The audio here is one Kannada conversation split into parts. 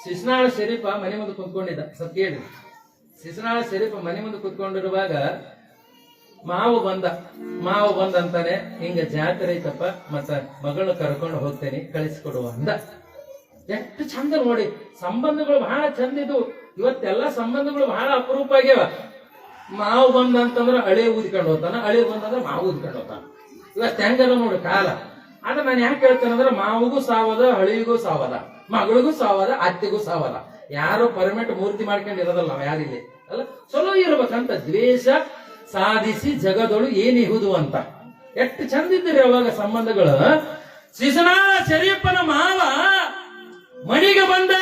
ಶಿಸ್ನಾಳ ಶರೀಫ ಮನೆ ಮುಂದೆ ಕುತ್ಕೊಂಡಿದ್ದ. ಸ್ವಲ್ಪ ಕೇಳಿ, ಶಿಸ್ನಾಳ ಶರೀಫ ಮನೆ ಮುಂದೆ ಕುತ್ಕೊಂಡಿರುವಾಗ ಮಾವು ಬಂದ ಅಂತಾನೆ, ಹಿಂಗ ಜಾತ್ರೆ ಐತಪ್ಪ, ಮತ್ತ ಮಗಳನ್ನ ಕರ್ಕೊಂಡು ಹೋಗ್ತೇನೆ, ಕಳಿಸ್ಕೊಡುವ ಅಂದ. ಎಷ್ಟು ಚಂದ ನೋಡಿ, ಸಂಬಂಧಗಳು ಬಹಳ ಚಂದ ಇದು. ಇವತ್ತೆಲ್ಲ ಸಂಬಂಧಗಳು ಬಹಳ ಅಪರೂಪ ಆಗ್ಯಾವ. ಮಾವು ಬಂದಂತಂದ್ರ ಹಳೆ ಊದ್ಕೊಂಡು ಹೋಗ್ತಾನ, ಹಳೆ ಬಂದಂದ್ರ ಮಾವು ಊದ್ಕೊಂಡು ಹೋಗ್ತಾನ. ಇವತ್ತು ಹೆಂಗದ ನೋಡಿ ಕಾಲ. ಆದ್ರೆ ನಾನು ಯಾಕೆ ಹೇಳ್ತೇನಂದ್ರೆ, ಮಾವಿಗೂ ಸಾವದ, ಹಳಿಗೂ ಸಾವದ, ಮಗಳಿಗೂ ಸಾವದ, ಅತ್ತೆಗೂ ಸಾವದ. ಯಾರು ಪರ್ಮನೆಂಟ್ ಮೂರ್ತಿ ಮಾಡ್ಕೊಂಡು ಇರೋದಲ್ಲ ನಾವು ಯಾರಿಲ್ಲಿ ಅಲ್ಲ. ಚಲೋ ಇರ್ಬೇಕಂತ ದ್ವೇಷ ಸಾಧಿಸಿ ಜಗದೊಳು ಏನಿಹುದು ಅಂತ. ಎಷ್ಟು ಚಂದ ಇದ್ದೀರಿ ಅವಾಗ ಸಂಬಂಧಗಳು. ಶಿಶುನಾಳ ಶರೀಫನ ಮಾವ ಮಣಿಗೆ ಬಂದ.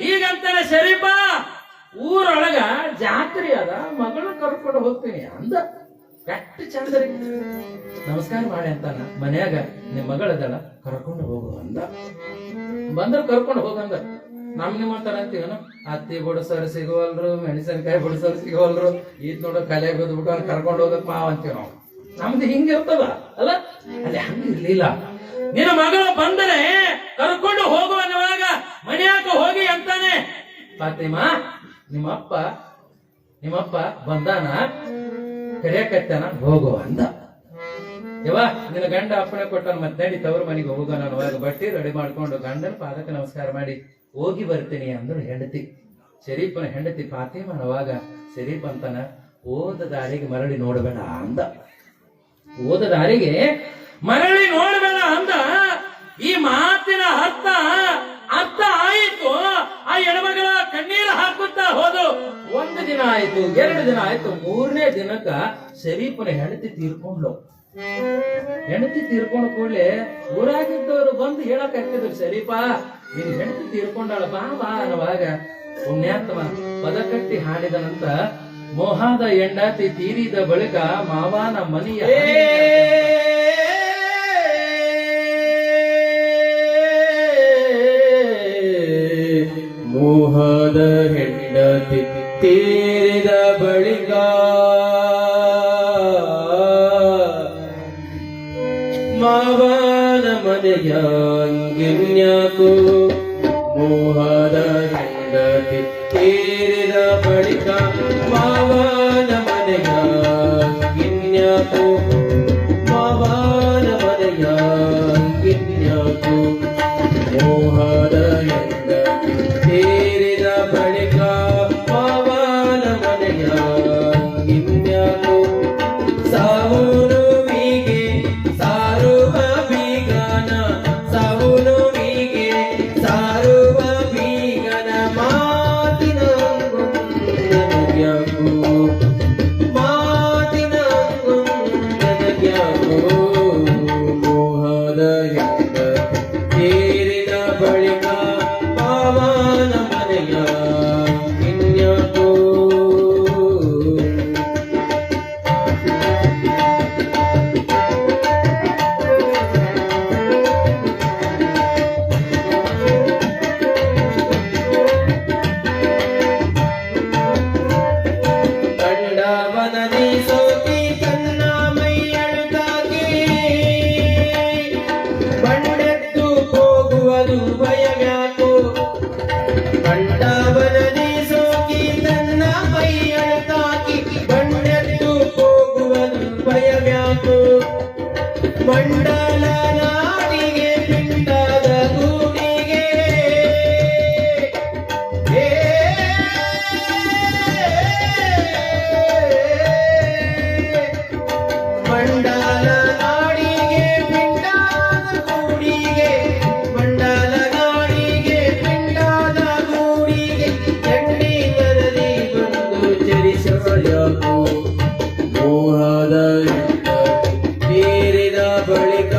ಈಗಂತಾನೆ ಶರೀಫ ಊರೊಳಗ ಜಾತ್ರೆ ಅದ, ಮಗಳು ಕರ್ಕೊಂಡು ಹೋಗ್ತೀನಿ ಅಂದ. ಎಷ್ಟು ಚಂದ ರೀ. ನಮಸ್ಕಾರ ಮಾಡಿ ಅಂತಾನ, ಮನ್ಯಾಗ ನಿಮ್ ಮಗಳದಳ ಕರ್ಕೊಂಡು ಹೋಗು ಅಂದ. ಬಂದ್ರ ಕರ್ಕೊಂಡು ಹೋಗಂದ. ನಿಮ್ಮ ಅಂತಾರ ಅಂತೀವನು, ಅತ್ತಿ ಬುಡಸರು ಸಿಗುವಲ್ರು, ಮೆಣಸಿನಕಾಯಿ ಬುಡಸರು ಸಿಗುವಲ್ರು, ಈದ್ ನೋಡ ಕಲೆ ಬಿದ್ಬಿಟ್ಟು ಕರ್ಕೊಂಡು ಹೋಗಕ್ ಮಾವ ಅಂತೀವಿ ನಾವು. ನಮ್ದು ಹಿಂಗಿರ್ತದ ಅಲ್ಲ, ಅಲ್ಲಿ ಹಂಗಿರ್ಲಿಲ್ಲ. ನಿನ್ನ ಮಗಳು ಬಂದರೆ ಕರ್ಕೊಂಡು ಹೋಗು ಅನ್ನುವಾಗ ಮನ್ಯಾಕ ಹೋಗಿ ಅಂತಾನೆ. ಫಾತಿಮಾ, ನಿಮ್ಮಪ್ಪ ಬಂದಾನ, ಕರೆಯಕತ್ತಾನ, ಹೋಗು ಅಂದ. ಯವ್ವ, ನಿನ್ನ ಗಂಡ ಅಪ್ಪಣೆ ಕೊಟ್ಟಾನ, ಮತ್ತೆ ನಡಿ ತವ್ರ ಮನೆಗೆ ಹೋಗೋ. ನಾನು ಅವಾಗ ಬಟ್ಟಿ ರೆಡಿ ಮಾಡ್ಕೊಂಡು ಗಂಡನ ಪಾದಕ್ಕೆ ನಮಸ್ಕಾರ ಮಾಡಿ ಹೋಗಿ ಬರ್ತೀನಿ ಅಂದ್ರು ಹೆಂಡತಿ. ಶರೀಫನ ಹೆಂಡತಿ ಫಾತಿಮಾ ಅವಾಗ ಶರೀಫ್ ಅಂತಾನ, ಓದ ದಾರಿಗೆ ಮರಳಿ ನೋಡಬೇಡ ಅಂದ. ಓದ ದಾರಿಗೆ ಮರಳಿ ನೋಡಬೇಡ ಅಂದ. ಈ ಮಾತಿನ ಅರ್ಥ ಆಯಿತು. ಆ ಹೆಣ್ಮಗಳ ಕಣ್ಣೀರು ಹಾಕುತ್ತಾ ಹೋದು. 1 ದಿನ ಆಯ್ತು, 2 ದಿನ ಆಯ್ತು, 3ನೇ ದಿನಕ್ಕ ಶರೀಫನ ಹೆಂಡತಿ ತೀರ್ಕೊಂಡ್ಲು. ಹೆಂಡತಿ ತೀರ್ಕೊಂಡ ಕೂಡಲೇ ಊರಾಗಿದ್ದವರು ಬಂದು ಹೇಳಕ್ ಹಾಕಿದ್ರು, ಶರೀಫಾ ನಿನ್ ಹೆಂಡತಿ ತೀರ್ಕೊಂಡಾಳ, ಬಾ ಅನ್ನುವಾಗ ಪುಣ್ಯಾತ್ಮ ಪದ ಕಟ್ಟಿ ಹಾಡಿದನಂತ, ಮೋಹಾದ ಹೆಂಡತಿ ತೀರಿದ ಬಳಿಕ ಮಾವನ ಮನೆಯ ಮೋಹದ ಹೆಂಡತಿ ತೀರಿದ ಬಳಿಕ ಮಾವನ ಮನೆಯ ಗಿನ್ಯಾಕು. ಮೋಹದ ಹೆಂಡತಿ ತೀರಿದ ಬಳಿಕ ಮಾವನ ಮನೆಯ ಗಿನ್ಯಾಕು. ಮಾವನ ಮನೆಯ ಗಿನ್ಯಾಕು. ಮೋಹದ ಹೆಂಡತಿ ತೀರಿದ ಬಳಿಕ ಮಾವನ ಮನೆಯ ಗಿನ್ಯಾಕು. ಸಾವುನುವಿಗೆ ಸಾರುವ ಬೀಗನ, ಸಾವುನುವಿಗೆ ಸಾರುವ ಬೀಗನ ಮಾತಿನ ನನಗ್ಯಾಕು. ಮಾತಿನ ನನಗ್ಯಾಕು. ಮೋಹದ ಹೆಂಡತಿ ತೀರಿದ ಬಳಿಕ ಮಾವನ ಮನೆಯ ಗಿನ್ಯಾಕು. ಕಂಡವನದಿ ಸೋತಿ ತನ್ನ ಮೈಯಳುತ್ತಾಗಿ, ಬಂಡೆದ್ದು ಹೋಗುವುದು ಭಯವ್ಯಾಕು. ಕಂಡವನದಿ ಸೋಕಿ ತನ್ನ ಮೈಯಳುತ್ತಾಗಿ, ಬಂಡೆದ್ದು ಹೋಗುವುದು ಭಯವ್ಯಾಕು. ಮಂಡಲ ನಾಡಿಗೆ ಪಿಂಡದ ಗೂಡಿಗೆ ಮಂಡಲ ನಾಡಿಗೆ ಪಿಂಡದ ಗೂಡಿಗೆ. ಮಂಡಲ ನಾಡಿಗೆ ಪಿಂಡದ ಗೂಡಿಗೆ ಚಂಡೀಗರಲ್ಲಿ ಬಂದು ಚರಿಸೋಯಾಕು. ಮೋಹದ ಹೆಂಡತಿ ತೀರಿದ ಬಳಿಕ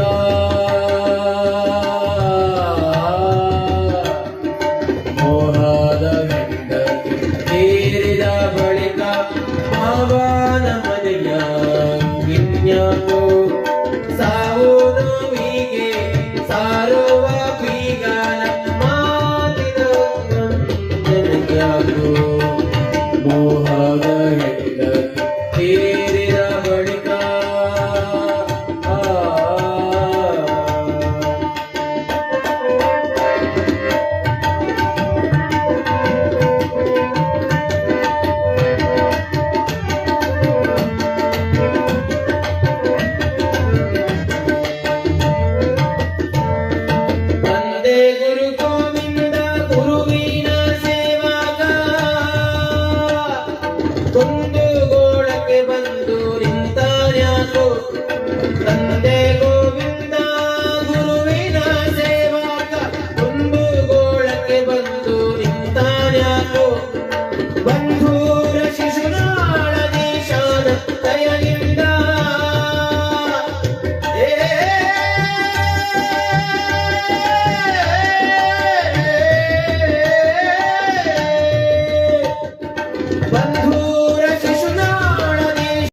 ಮೋಹದ ಹೆಂಡತಿ ತೀರಿದ ಬಳಿಕ ಮಾವನ ಮನೆಯ